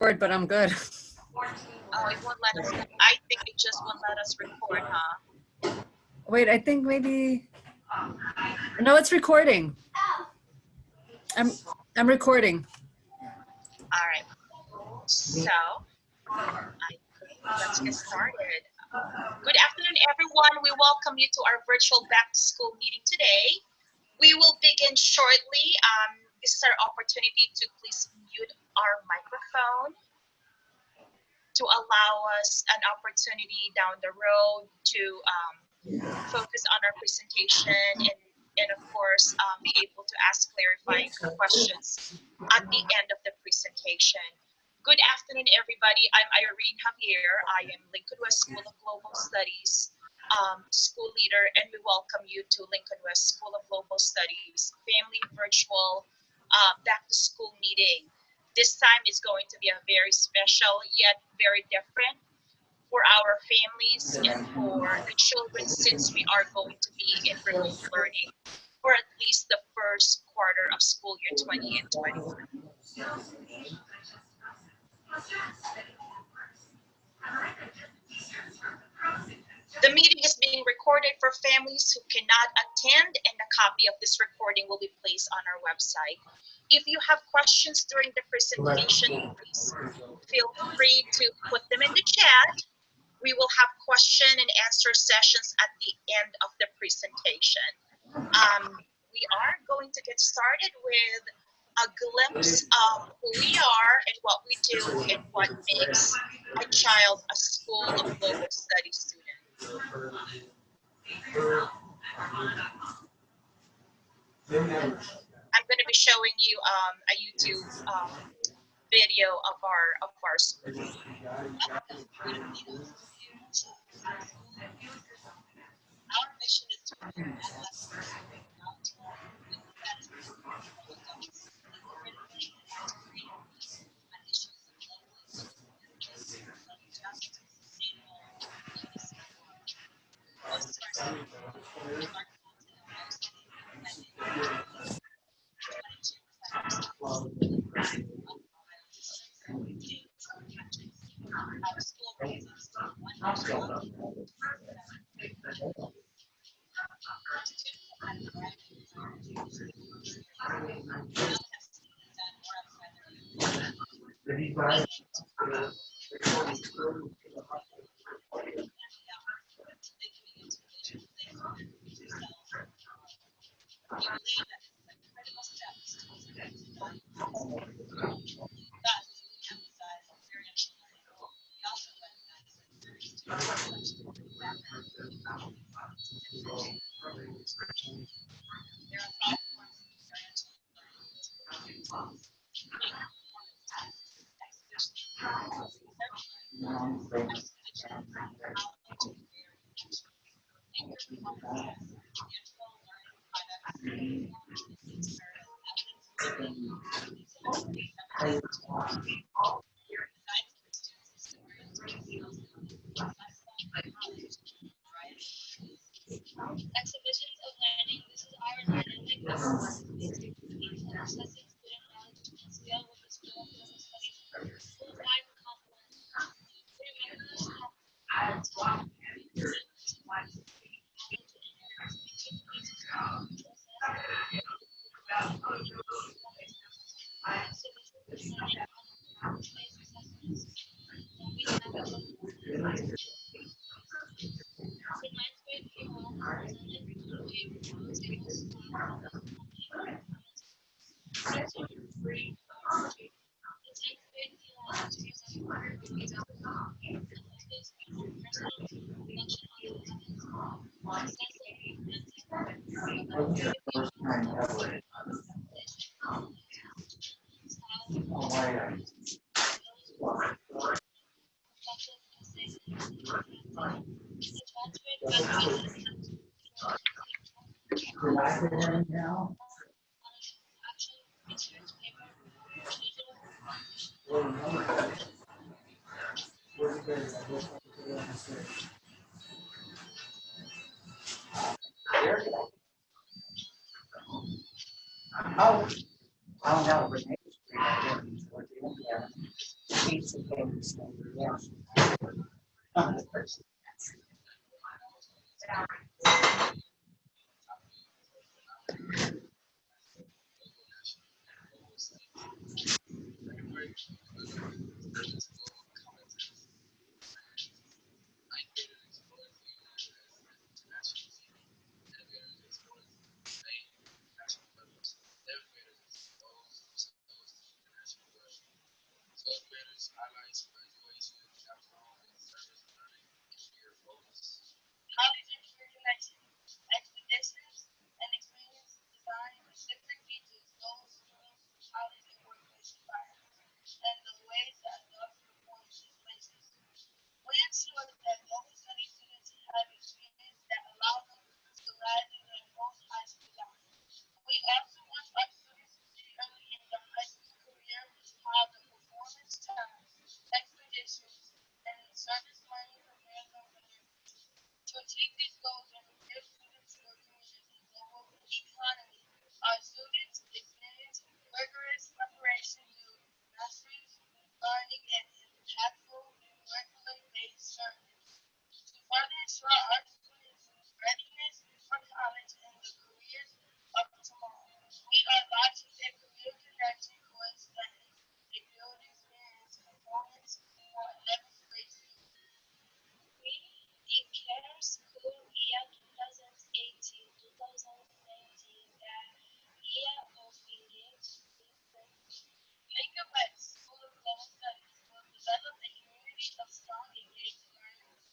Word, but I'm good. Oh, it won't let us. I think it just won't let us record, huh? Wait, I think maybe. No, it's recording. I'm recording. All right. So, let's get started. Good afternoon, everyone. We welcome you to our virtual back to school meeting today. We will begin shortly. This is our opportunity to please mute our microphone to allow us an opportunity down the road to focus on our presentation and of course, be able to ask clarifying questions at the end of the presentation. Good afternoon, everybody. I'm Irene Javier. I am Lincoln West School of Global Studies school leader, and we welcome you to Lincoln West School of Global Studies Family Virtual Back to School meeting. This time is going to be a very special yet very different for our families and for the children, since we are going to be in remote learning for at least the first quarter of school year 20 and 21. The meeting is being recorded for families who cannot attend, and a copy of this recording will be placed on our website. If you have questions during the presentation, please feel free to put them in the chat. We will have question and answer sessions at the end of the presentation. We are going to get started with a glimpse of who we are and what we do and what makes a child a School of Global Studies student. I'm going to be showing you a YouTube video of our school. Our mission is to prepare adolescents to bring out that is issues of globalism, sustainable legacy. Most of our students are our school raises exhibitions of learning. This is our dynamic assessing student knowledge and skill with the School of Global Studies full-time complement. needs of families. Yeah. Knowledge and connection, expeditions, and experience design specific features, goals, dreams, college and workplace environments, and the ways that adults perform these places. We ensure that global study students have experience that allow them to rise in their post high school life. We also want our students to see early in their high school career how the performance times, expeditions, and service learning prepare them for their to achieve these goals and prepare students for careers in the global economy, our students experience rigorous preparation through masteries, learning, and impactful curriculum-based service. To further ensure our students' readiness for college and the careers of tomorrow, we are launching a career connection course that is a field experience components for 11th grade students. We declare school year 2018-2019 the year of engaged research. Lincoln West School of Global Studies will develop a community of strong, engaged learners,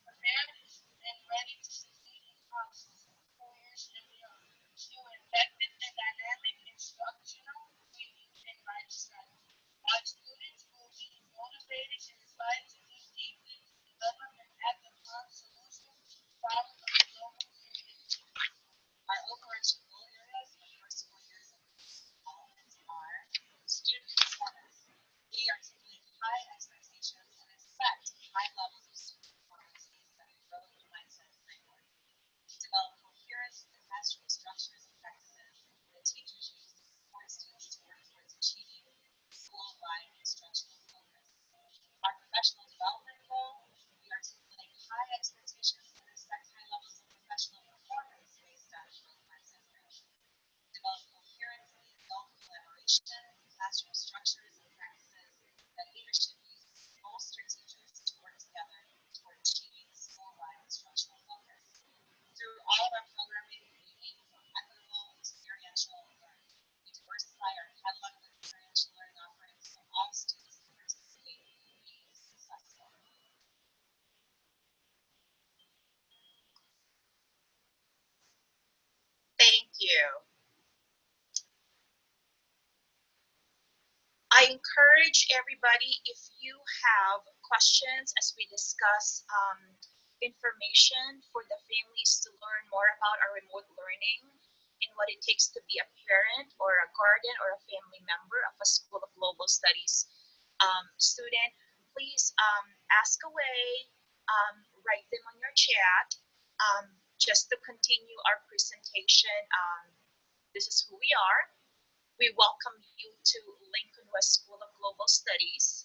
prepared and ready to succeed in college, careers, and beyond, through effective and dynamic instructional reading and writing strategies. Our students will be motivated and inspired to think deeply, develop and act upon solutions to problems of global community. Our overarching goal areas of our school years of development are student success. We articulate high expectations and expect high levels of student performance based on a growth mindset framework. Develop coherent and classroom structures and practices that teachers use to support students to work towards achieving school-wide instructional focus. Our professional development goal, we articulate high expectations and expect high levels of professional performance based on growth mindset framework. Develop coherence in adult collaboration, classroom structures, and practices that leadership uses to bolster teachers to work together toward achieving school-wide instructional focus. Through all of our programming, we aim for equitable experiential learning. We diversify our catalog of experiential learning offerings so all students can participate and be successful. Thank you. I encourage everybody, if you have questions as we discuss information for the families to learn more about our remote learning and what it takes to be a parent or a guardian or a family member of a School of Global Studies student, please ask away, write them on your chat. Just to continue our presentation, this is who we are. We welcome you to Lincoln West School of Global Studies.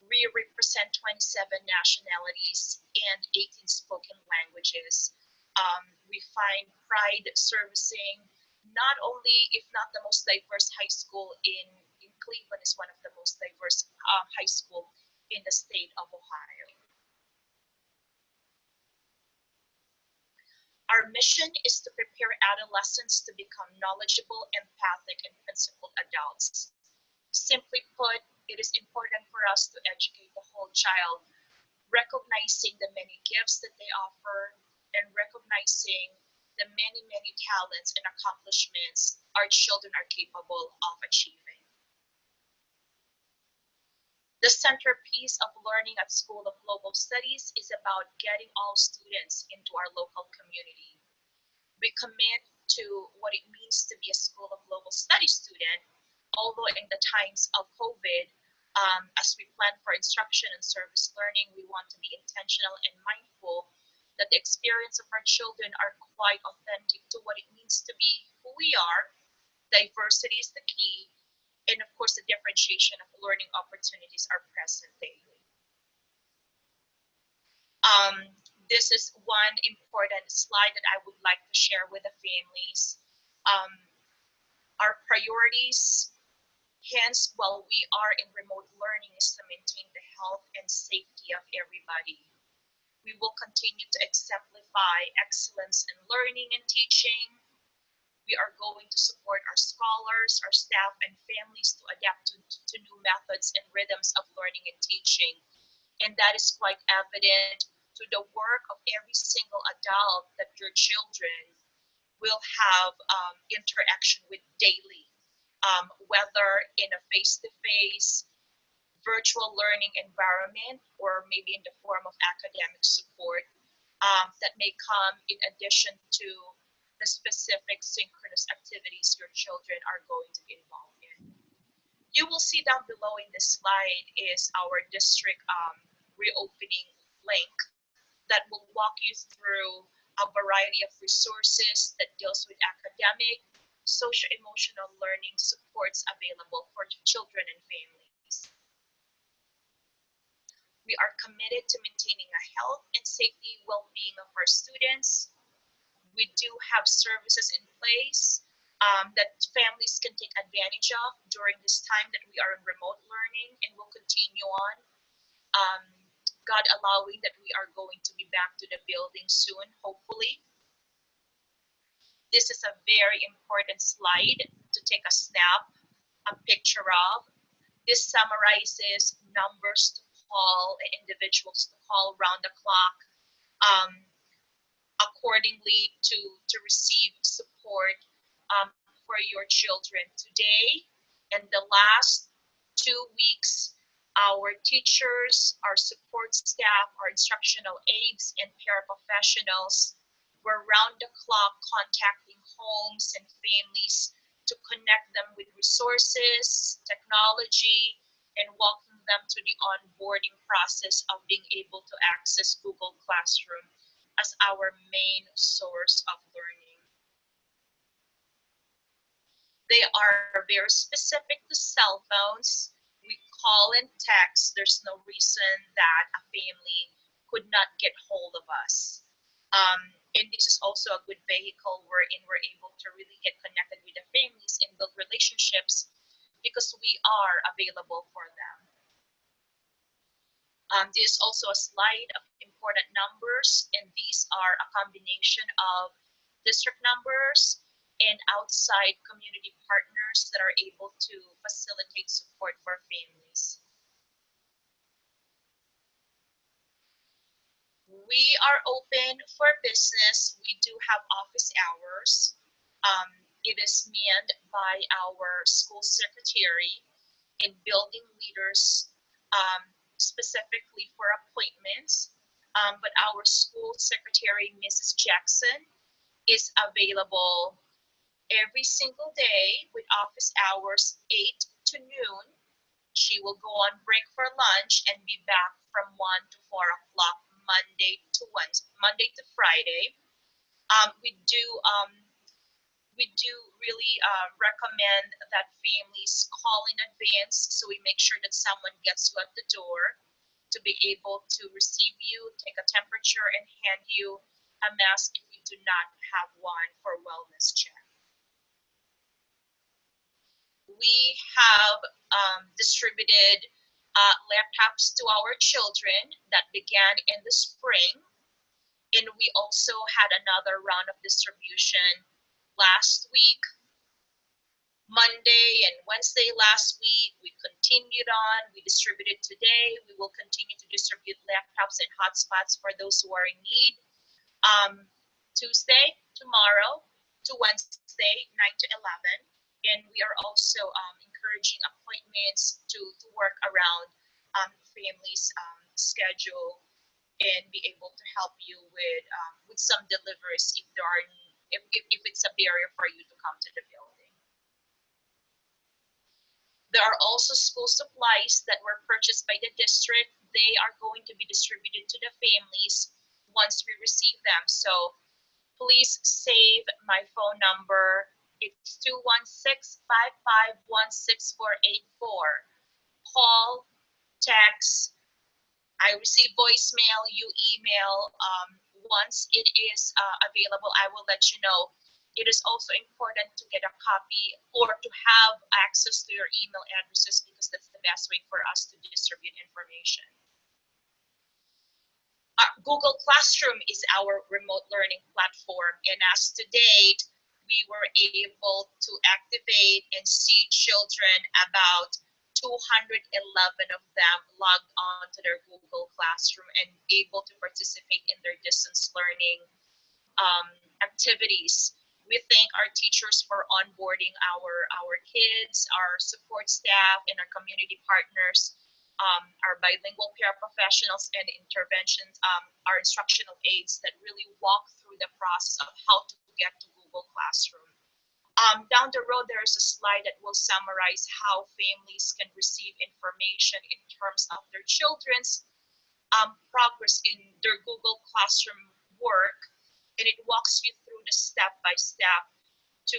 We represent 27 nationalities and 18 spoken languages. We find pride servicing not only, if not the most diverse high school in Cleveland, is one of the most diverse high school in the state of Ohio. Our mission is to prepare adolescents to become knowledgeable, empathic, and principled adults. Simply put, it is important for us to educate the whole child, recognizing the many gifts that they offer and recognizing the many, many talents and accomplishments our children are capable of achieving. The centerpiece of learning at School of Global Studies is about getting all students into our local community. We commit to what it means to be a School of Global Studies student, although in the times of COVID, as we plan for instruction and service learning, we want to be intentional and mindful that the experience of our children are quite authentic to what it means to be who we are. Diversity is the key, and of course the differentiation of learning opportunities are present daily. This is one important slide that I would like to share with the families. Our priorities, hence, while we are in remote learning, is to maintain the health and safety of everybody. We will continue to exemplify excellence in learning and teaching. We are going to support our scholars, our staff, and families to adapt to new methods and rhythms of learning and teaching. And that is quite evident to the work of every single adult that your children will have interaction with daily, whether in a face-to-face virtual learning environment or maybe in the form of academic support that may come in addition to the specific synchronous activities your children are going to be involved in. You will see down below in this slide is our district reopening link that will walk you through a variety of resources that deals with academic, socio-emotional learning supports available for children and families. We are committed to maintaining a health and safety well-being of our students. We do have services in place that families can take advantage of during this time that we are in remote learning and will continue on. God allowing that we are going to be back to the building soon, hopefully. This is a very important slide to take a snap, a picture of. This summarizes numbers to call and individuals to call round the clock accordingly to receive support for your children. Today and the last 2 weeks, our teachers, our support staff, our instructional aides, and paraprofessionals were round the clock contacting homes and families to connect them with resources, technology, and walking them to the onboarding process of being able to access Google Classroom as our main source of learning. They are very specific to cell phones. We call and text. There's no reason that a family could not get hold of us. And this is also a good vehicle wherein we're able to really get connected with the families and build relationships because we are available for them. This is also a slide of important numbers, and these are a combination of district numbers and outside community partners that are able to facilitate support for families. We are open for business. We do have office hours. It is manned by our school secretary and building leaders specifically for appointments. But our school secretary, Mrs. Jackson, is available every single day with office hours 8 to noon. She will go on break for lunch and be back from 1 to 4 o'clock Monday to Friday. We do really recommend that families call in advance so we make sure that someone gets you at the door to be able to receive you, take a temperature, and hand you a mask if you do not have one for wellness check. We have distributed laptops to our children that began in the spring, and we also had another round of distribution last week. Monday and Wednesday last week, we continued on. We distributed today. We will continue to distribute laptops and hotspots for those who are in need. Tuesday, tomorrow, to Wednesday, 9 to 11. And we are also encouraging appointments to work around families' schedule and be able to help you with some deliveries if there are if it's a barrier for you to come to the building. There are also school supplies that were purchased by the district. They are going to be distributed to the families once we receive them. So please save my phone number It's 216-551-6484. Call, text, I receive voicemail, you email. Once it is available, I will let you know. It is also important to get a copy or to have access to your email addresses because that's the best way for us to distribute information. Google Classroom is our remote learning platform, and as to date, we were able to activate and see children, about 211 of them logged on to their Google Classroom and able to participate in their distance learning activities. We thank our teachers for onboarding our kids, our support staff, and our community partners, our bilingual paraprofessionals and interventions, our instructional aides that really walk through the process of how to get to Google Classroom. Down the road, there is a slide that will summarize how families can receive information in terms of their children's progress in their Google Classroom work, and it walks you through the step-by-step to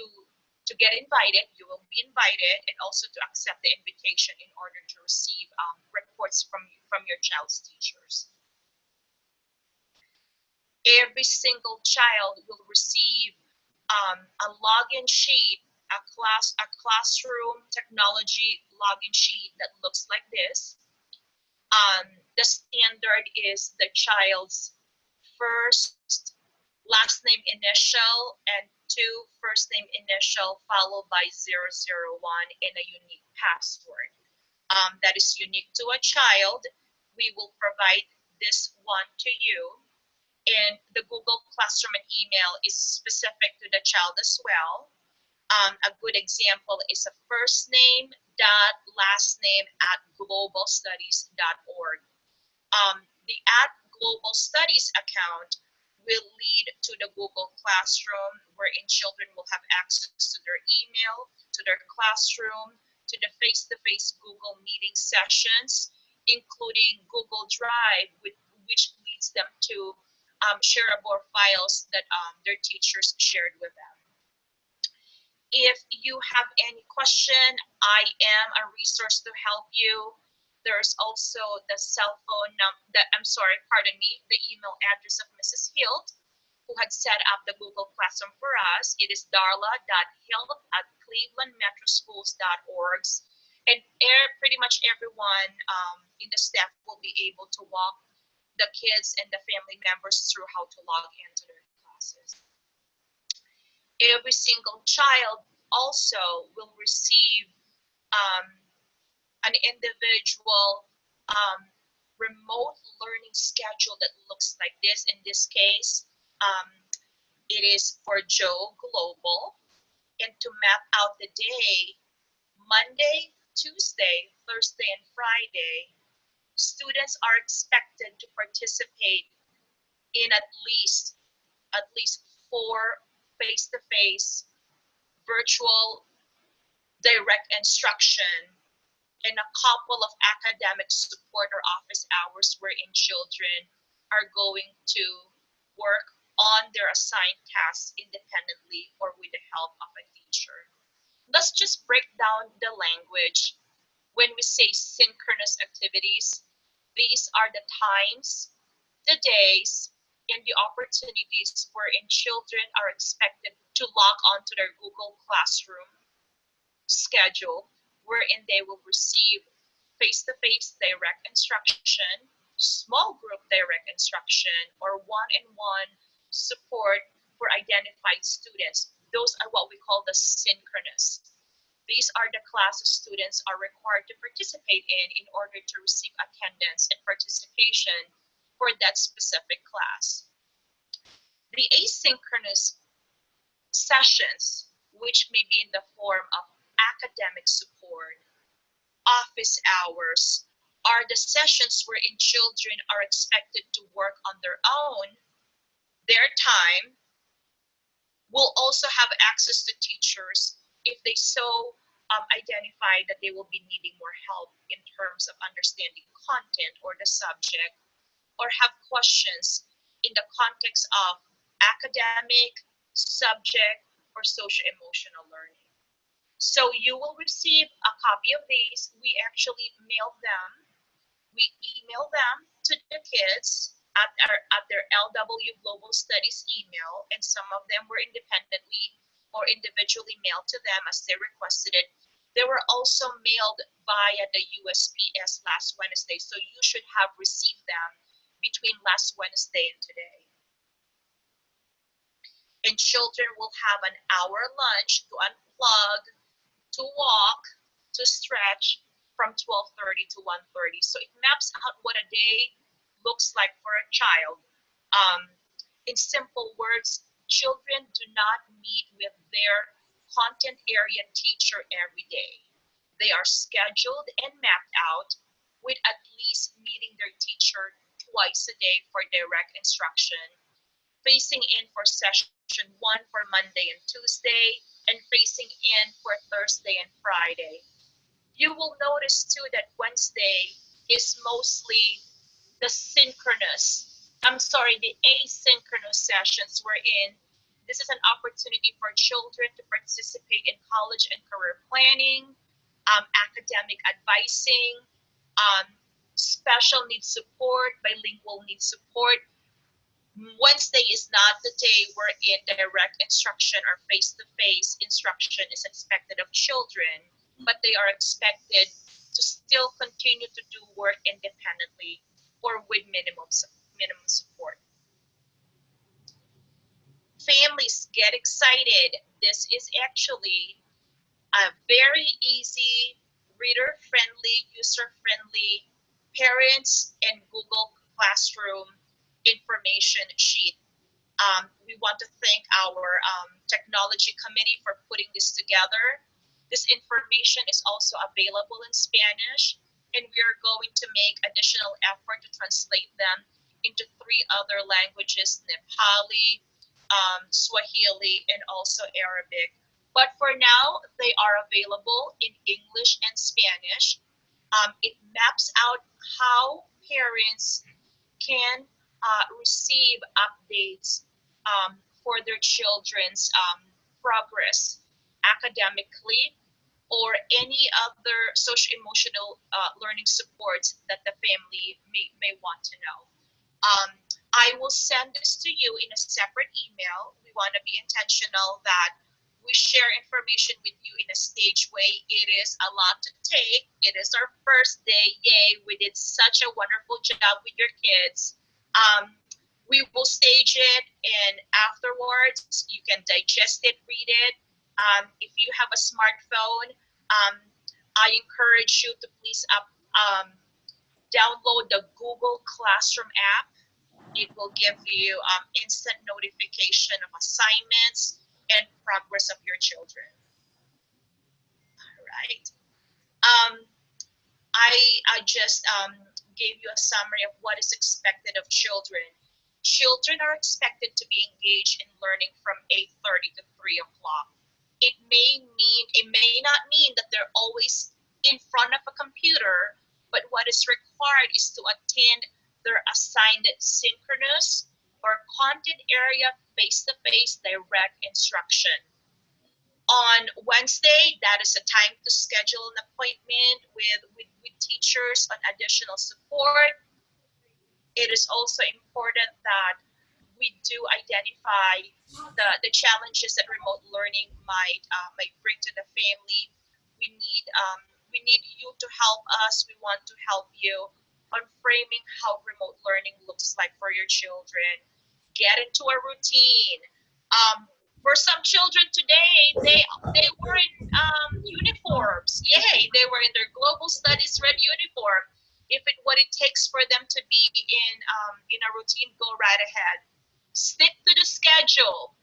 get invited. You will be invited, and also to accept the invitation in order to receive reports from your child's teachers. Every single child will receive a login sheet, a classroom technology login sheet that looks like this. The standard is the child's first, last name initial, and 2 first name initial followed by 001 and a unique password. That is unique to a child. We will provide this one to you. And the Google Classroom and email is specific to the child as well. A good example is a first name dot last name at globalstudies.org. The Global Studies account will lead to the Google Classroom, wherein children will have access to their email, to their classroom, to the face-to-face Google meeting sessions, including Google Drive, which leads them to shareable files that their teachers shared with them. If you have any question, I am a resource to help you. There's also the cell phone number, the email address of Mrs. Hilt, who had set up the Google Classroom for us. It is darla.hilt@clevelandmetroschools.org. And pretty much everyone in the staff will be able to walk the kids and the family members through how to log into their classes. Every single child also will receive an individual remote learning schedule that looks like this. In this case, it is for Joe Global. And to map out the day, Monday, Tuesday, Thursday, and Friday, students are expected to participate in at least 4 face-to-face virtual direct instruction and a couple of academic support or office hours wherein children are going to work on their assigned tasks independently or with the help of a teacher. Let's just break down the language. When we say synchronous activities, these are the times, the days, and the opportunities wherein children are expected to log on to their Google Classroom schedule, wherein they will receive face-to-face direct instruction, small group direct instruction, or one-on-one support for identified students. Those are what we call the synchronous. These are the classes students are required to participate in order to receive attendance and participation for that specific class. The asynchronous sessions, which may be in the form of academic support, office hours, are the sessions wherein children are expected to work on their own, their time, will also have access to teachers if they so identify that they will be needing more help in terms of understanding content or the subject, or have questions in the context of academic, subject, or social emotional learning. So you will receive a copy of these. We actually mail them. We email them to the kids at their LW Global Studies email, and some of them were independently or individually mailed to them as they requested it. They were also mailed via the USPS last Wednesday, so you should have received them between last Wednesday and today. And children will have an hour lunch to unplug, to walk, to stretch from 12:30 to 1:30. So it maps out what a day looks like for a child. In simple words, children do not meet with their content area teacher every day. They are scheduled and mapped out with at least meeting their teacher twice a day for direct instruction, facing in for session one for Monday and Tuesday, and facing in for Thursday and Friday. You will notice too that Wednesday is mostly the the asynchronous sessions wherein this is an opportunity for children to participate in college and career planning, academic advising, um, special needs support, bilingual needs support. Wednesday is not the day wherein direct instruction or face-to-face instruction is expected of children, but they are expected to still continue to do work independently or with minimum support. Families get excited. This is actually a very easy, reader-friendly, user-friendly parents and Google Classroom information sheet. We want to thank our technology committee for putting this together. This information is also available in Spanish, and we are going to make additional effort to translate them into 3 other languages: Nepali, Swahili, and also Arabic. But for now, they are available in English and Spanish. It maps out how parents can receive updates for their children's progress academically or any other social emotional learning supports that the family may want to know. Um, I will send this to you in a separate email. We want to be intentional that we share information with you in a stage way. It is a lot to take. It is our first day. Yay, we did such a wonderful job with your kids. Um, we will stage it, and afterwards you can digest it, read it. If you have a smartphone, I encourage you to please download the Google Classroom app. It will give you instant notification of assignments and progress of your children. All right. Um, I just gave you a summary of what is expected of children. Children are expected to be engaged in learning from 8:30 to 3 o'clock. It may not mean that they're always in front of a computer, but what is required is to attend their assigned synchronous or content area face-to-face direct instruction. On Wednesday, that is a time to schedule an appointment with teachers on additional support. It is also important that we do identify the challenges that remote learning might bring to the family. We need we need you to help us. We want to help you on framing how remote learning looks like for your children. Get into a routine. For some children today, they were in uniforms. Yay! They were in their global studies red uniform. If what it takes for them to be in a routine, go right ahead. Stick to the schedule.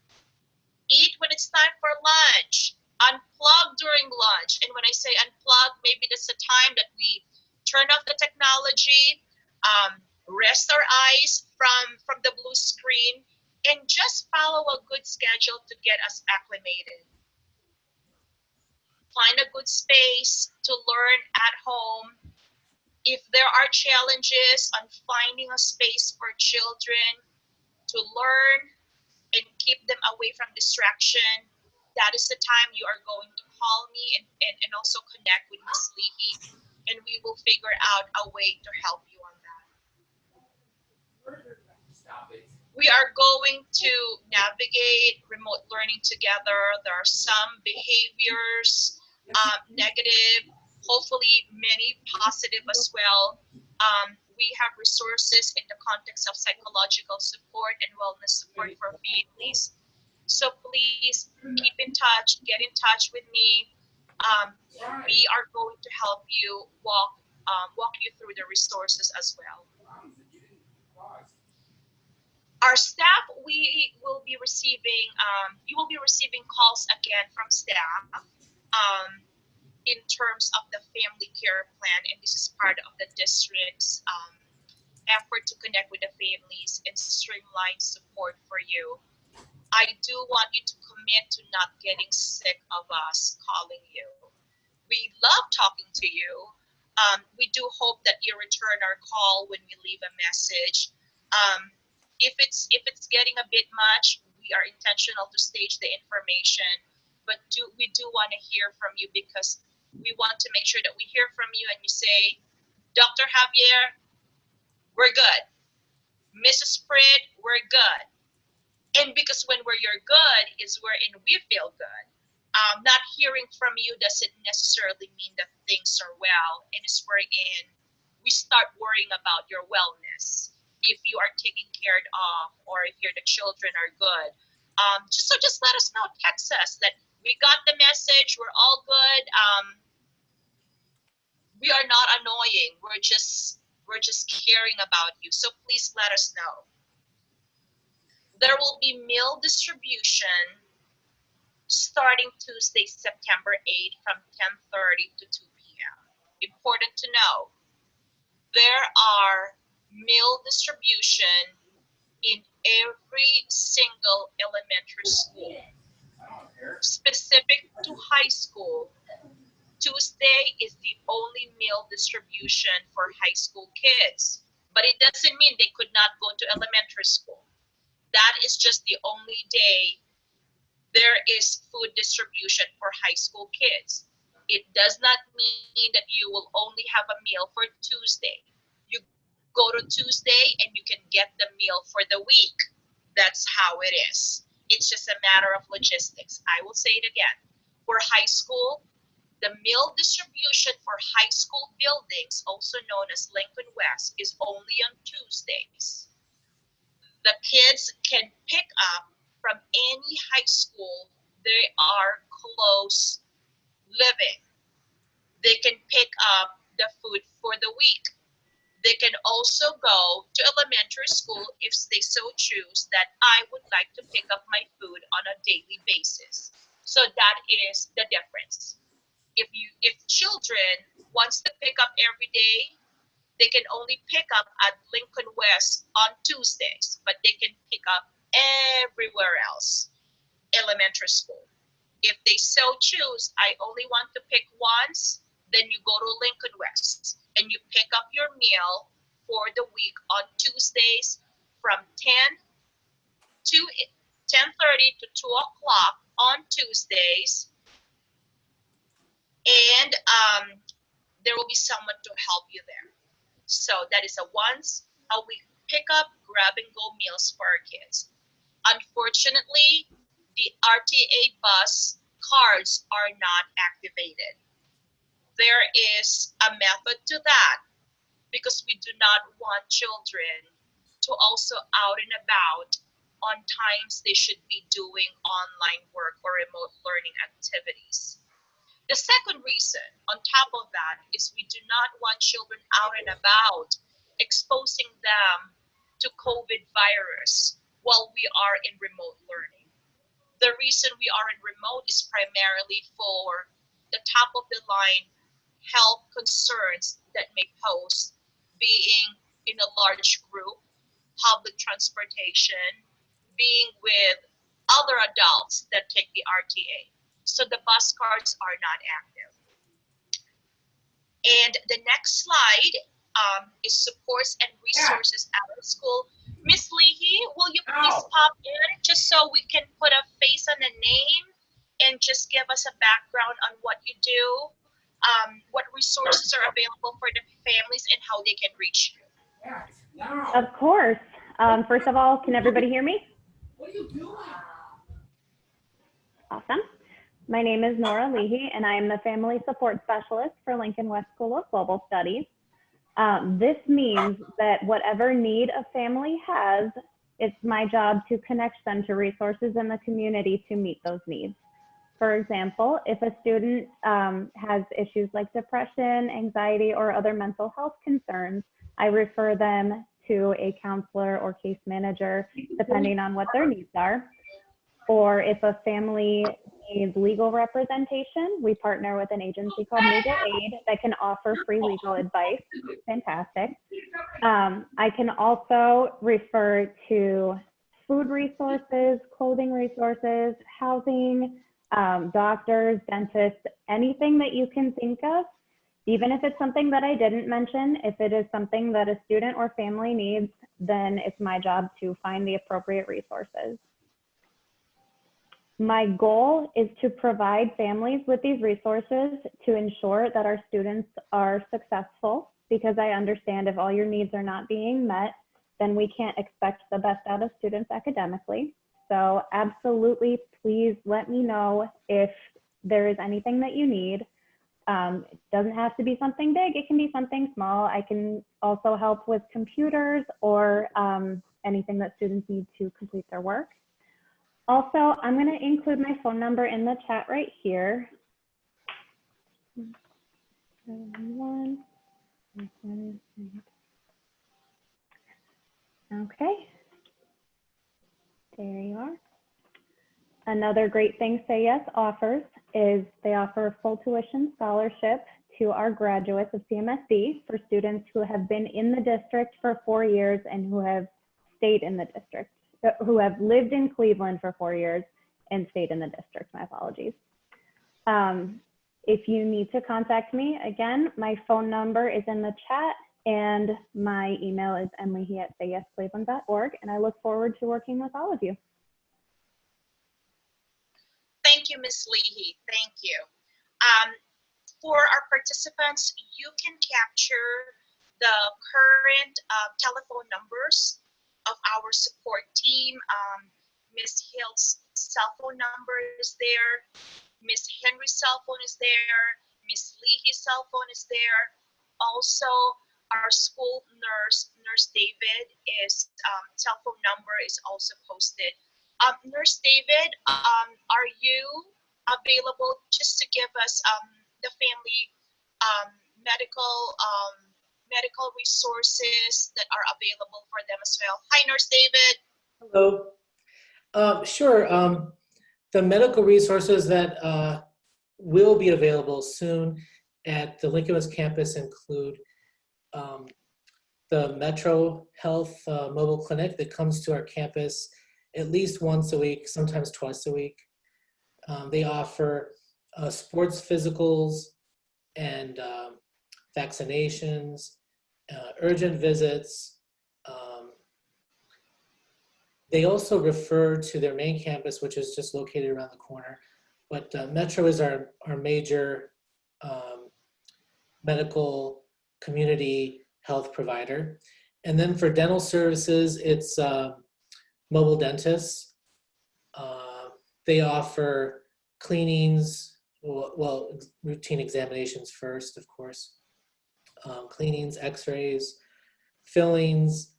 Eat when it's time for lunch. Unplug during lunch. And when I say unplug, maybe that's the time that we turn off the technology, rest our eyes from the blue screen, and just follow a good schedule to get us acclimated. Find a good space to learn at home. If there are challenges on finding a space for children to learn and keep them away from distraction, that is the time you are going to call me and also connect with Ms. Leahy, and we will figure out a way to help you on that. We are going to navigate remote learning together. There are some behaviors, negative, hopefully many positive as well. We have resources in the context of psychological support and wellness support for families. So please keep in touch, get in touch with me. We are going to help you walk you through the resources as well. Our staff, we will be receiving, you will be receiving calls again from staff in terms of the family care plan, and this is part of the district's effort to connect with the families and streamline support for you. I do want you to commit to not getting sick of us calling you. We love talking to you. We do hope that you return our call when we leave a message. If it's getting a bit much, we are intentional to stage the information, but we do want to hear from you, because we want to make sure that we hear from you and you say, Dr. Javier, we're good. Mrs. Prid, we're good. And because when you're good is wherein we feel good. Not hearing from you doesn't necessarily mean that things are well, and it's wherein we start worrying about your wellness, if you are taken care of, or if the children are good. Just let us know, text us that we got the message, we're all good. We are not annoying, we're just caring about you. So please let us know. There will be meal distribution starting Tuesday, September 8th from 10:30 to 2 p.m. Important to know, there are meal distribution in every single elementary school. Specific to high school, Tuesday is the only meal distribution for high school kids, but it doesn't mean they could not go to elementary school. That is just the only day there is food distribution for high school kids. It does not mean that you will only have a meal for Tuesday. You go to Tuesday and you can get the meal for the week. That's how it is. It's just a matter of logistics. I will say it again. For high school, the meal distribution for high school buildings, also known as Lincoln West, is only on Tuesdays. The kids can pick up from any high school they are close living. They can pick up the food for the week. They can also go to elementary school if they so choose that I would like to pick up my food on a daily basis. So that is the difference. If children wants to pick up every day, they can only pick up at Lincoln West on Tuesdays, but they can pick up everywhere else, elementary school. If they so choose, I only want to pick once, then you go to Lincoln West and you pick up your meal for the week on Tuesdays from 10 to 10:30 to 2 o'clock on Tuesdays. And there will be someone to help you there. So that is a once a week pickup, grab and go meals for our kids. Unfortunately, the RTA bus cards are not activated. There is a method to that, because we do not want children to also out and about on times they should be doing online work or remote learning activities. The second reason on top of that is we do not want children out and about exposing them to COVID virus while we are in remote learning. The reason we are in remote is primarily for the top of the line health concerns that may pose, being in a large group, public transportation, being with other adults that take the RTA. So the bus cards are not active. And the next slide is supports and resources at the school. Miss Leahy, will you please pop in just so we can put a face on a name and just give us a background on what you do, what resources are available for the families, and how they can reach you? Of course. First of all, can everybody hear me? Awesome. My name is Nora Leahy, and I am the Family Support Specialist for Lincoln West School of Global Studies. This means that whatever need a family has, it's my job to connect them to resources in the community to meet those needs. For example, if a student has issues like depression, anxiety, or other mental health concerns, I refer them to a counselor or case manager, depending on what their needs are. Or if a family needs legal representation, we partner with an agency called Legal Aid that can offer free legal advice. Fantastic. I can also refer to food resources, clothing resources, housing, doctors, dentists, anything that you can think of. Even if it's something that I didn't mention, if it is something that a student or family needs, then it's my job to find the appropriate resources. My goal is to provide families with these resources to ensure that our students are successful, because I understand if all your needs are not being met, then we can't expect the best out of students academically. So absolutely, please let me know if there is anything that you need. It doesn't have to be something big, it can be something small. I can also help with computers or anything that students need to complete their work. Also, I'm going to include my phone number in the chat right here. Okay, there you are. Another great thing Say Yes offers is they offer a full tuition scholarship to our graduates of CMSD for students who have been in the district for 4 years and who have stayed in the district, who have lived in Cleveland for 4 years and stayed in the district. My apologies. If you need to contact me, again, my phone number is in the chat and my email is emleahy@sayyescleveland.org, and I look forward to working with all of you. Thank you, Ms. Leahy. Thank you. For our participants, you can capture the current telephone numbers of our support team. Ms. Hill's cell phone number is there. Ms. Henry's cell phone is there. Ms. Leahy's cell phone is there. Also, our school nurse, Nurse David, is cell phone number is also posted. Nurse David, are you available just to give us the family medical resources that are available for them as well? Hi, Nurse David. Hello. Sure. The medical resources that will be available soon at the Lincoln West campus include the Metro Health mobile clinic that comes to our campus at least once a week, sometimes twice a week. They offer sports physicals and vaccinations, urgent visits. They also refer to their main campus, which is just located around the corner. But Metro is our major medical community health provider. And then for dental services, it's mobile dentists. They offer cleanings, well, routine examinations first, of course. Cleanings, x-rays, fillings,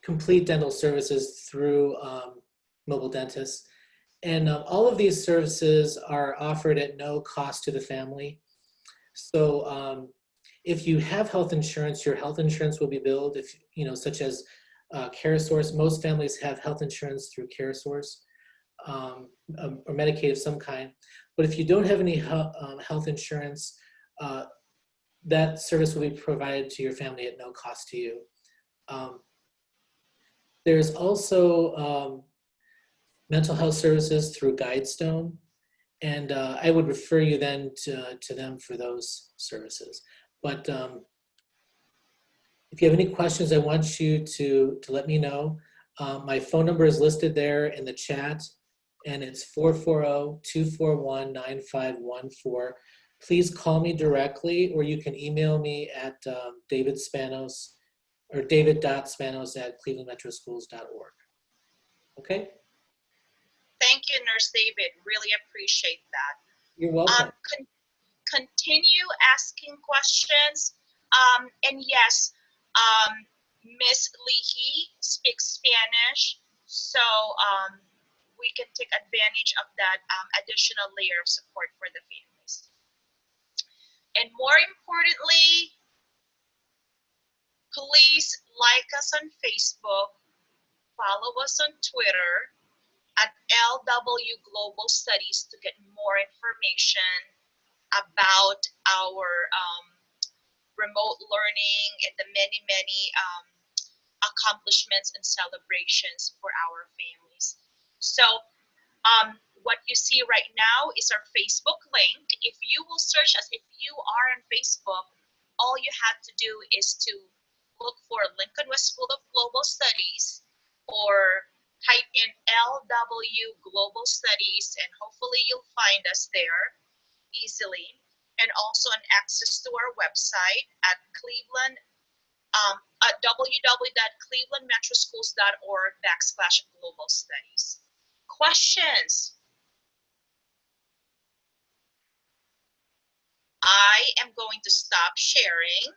complete dental services through mobile dentists. And all of these services are offered at no cost to the family. So if you have health insurance, your health insurance will be billed, if such as CareSource. Most families have health insurance through CareSource or Medicaid of some kind. But if you don't have any health insurance, that service will be provided to your family at no cost to you. There's also mental health services through Guidestone, and I would refer you then to them for those services. But if you have any questions, I want you to let me know. My phone number is listed there in the chat, and it's 440-241-9514. Please call me directly, or you can email me at David Spanos or david.spanos@clevelandmetroschools.org. Okay? Thank you, Nurse David. Really appreciate that. You're welcome. Continue asking questions. And yes, Miss Leahy speaks Spanish, so we can take advantage of that additional layer of support for the families. And more importantly, please like us on Facebook, follow us on Twitter at LW Global Studies to get more information about our remote learning and the many, many accomplishments and celebrations for our families. So what you see right now is our Facebook link. If you will search us, if you are on Facebook, all you have to do is to look for Lincoln West School of Global Studies or type in LW Global Studies, and hopefully you'll find us there easily. And also an access to our website at www.clevelandmetroschools.org/global studies. Questions? I am going to stop sharing.